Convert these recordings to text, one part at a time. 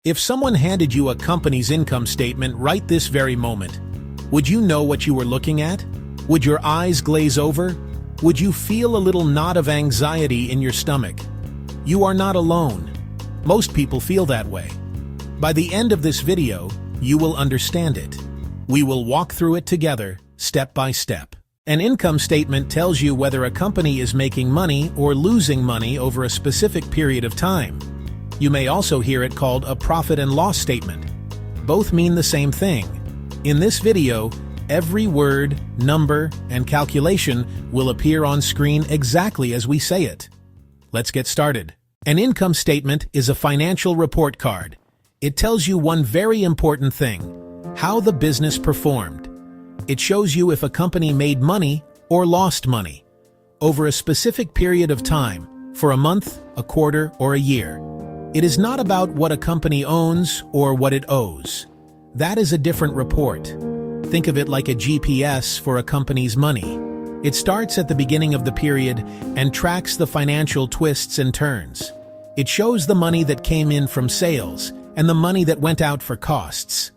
If someone handed you a company's income statement right this very moment, would you know what you were looking at? Would your eyes glaze over? Would you feel a little knot of anxiety in your stomach? You are not alone. Most people feel that way. By the end of this video, you will understand it. We will walk through it together, step by step. An income statement tells you whether a company is making money or losing money over a specific period of time. You may also hear it called a profit and loss statement. Both mean the same thing. In this video, every word, number, and calculation will appear on screen exactly as we say it. Let's get started. An income statement is a financial report card. It tells you one very important thing: how the business performed. It shows you if a company made money or lost money over a specific period of time, for a month, a quarter, or a year. It is not about what a company owns or what it owes. That is a different report. Think of it like a GPS for a company's money. It starts at the beginning of the period and tracks the financial twists and turns. It shows the money that came in from sales and the money that went out for costs.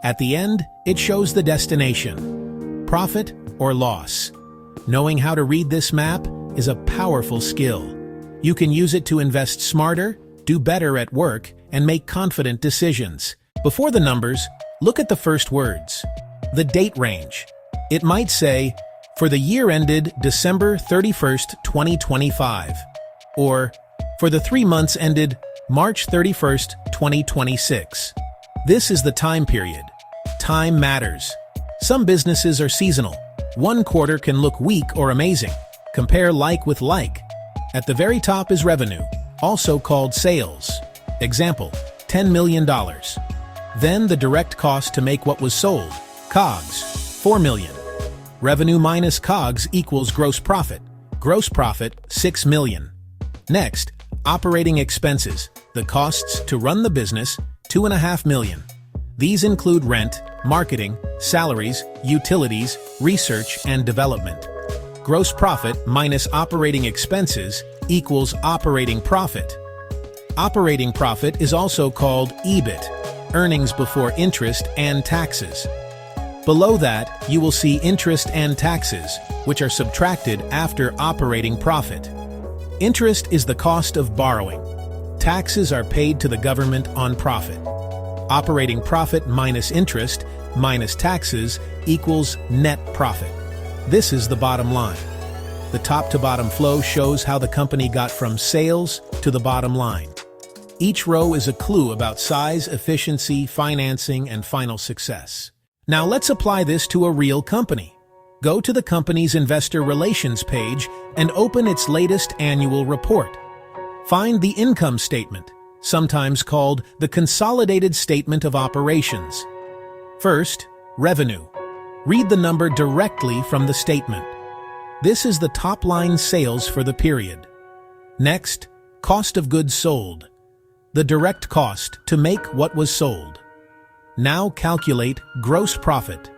At the end, it shows the destination: profit or loss. Knowing how to read this map is a powerful skill. You can use it to invest smarter, do better at work, and make confident decisions. Before the numbers, look at the first words. The date range. It might say, for the year ended December 31st, 2025, or for the 3 months ended March 31st, 2026. This is the time period. Time matters. Some businesses are seasonal. One quarter can look weak or amazing. Compare like with like. At the very top is revenue, also called sales. Example, $10 million. Then the direct cost to make what was sold, COGS, $4 million. Revenue minus COGS equals gross profit. Gross profit, $6 million. Next, operating expenses, the costs to run the business, $2.5 million. These include rent, marketing, salaries, utilities, research, and development. Gross profit minus operating expenses equals operating profit. Operating profit is also called EBIT, earnings before interest and taxes. Below that, you will see interest and taxes, which are subtracted after operating profit. Interest is the cost of borrowing. Taxes are paid to the government on profit. Operating profit minus interest minus taxes equals net profit. This is the bottom line. The top-to-bottom flow shows how the company got from sales to the bottom line. Each row is a clue about size, efficiency, financing, and final success. Now let's apply this to a real company. Go to the company's investor relations page and open its latest annual report. Find the income statement, sometimes called the Consolidated Statement of Operations. First, revenue. Read the number directly from the statement. This is the top-line sales for the period. Next, cost of goods sold. The direct cost to make what was sold. Now calculate gross profit.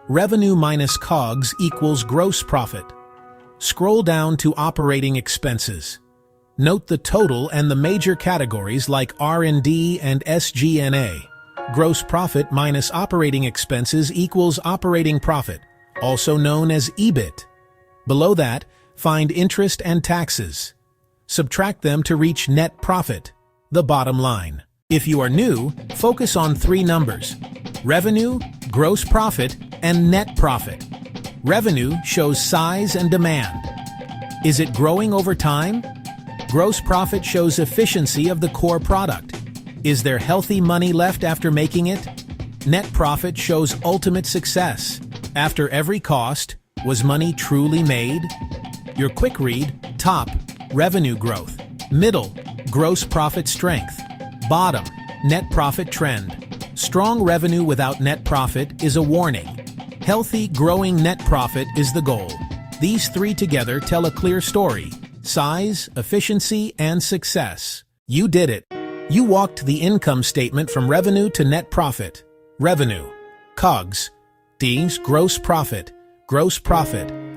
Revenue minus COGS equals gross profit. Scroll down to operating expenses. Note the total and the major categories like R&D and SG&A. Gross profit minus operating expenses equals operating profit, also known as EBIT. Below that, find interest and taxes. Subtract them to reach net profit, the bottom line. If you are new, focus on 3 numbers: revenue, gross profit, and net profit. Revenue shows size and demand. Is it growing over time? Gross profit shows efficiency of the core product. Is there healthy money left after making it? Net profit shows ultimate success. After every cost, was money truly made? Your quick read: top, revenue growth; middle, gross profit strength; bottom, net profit trend. Strong revenue without net profit is a warning. Healthy, growing net profit is the goal. These 3 together tell a clear story: size, efficiency, and success. You did it. You walked the income statement from revenue to net profit. Revenue, COGS, D's gross profit,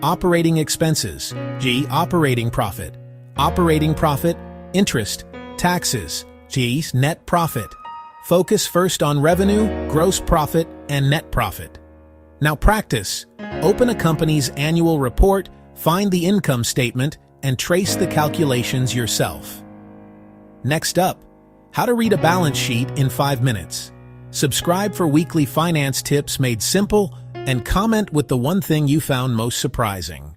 operating expenses, G operating profit, interest, taxes, G's net profit. Focus first on revenue, gross profit, and net profit. Now practice. Open a company's annual report, find the income statement, and trace the calculations yourself. Next up, how to read a balance sheet in 5 minutes. Subscribe for weekly finance tips made simple, and comment with the one thing you found most surprising.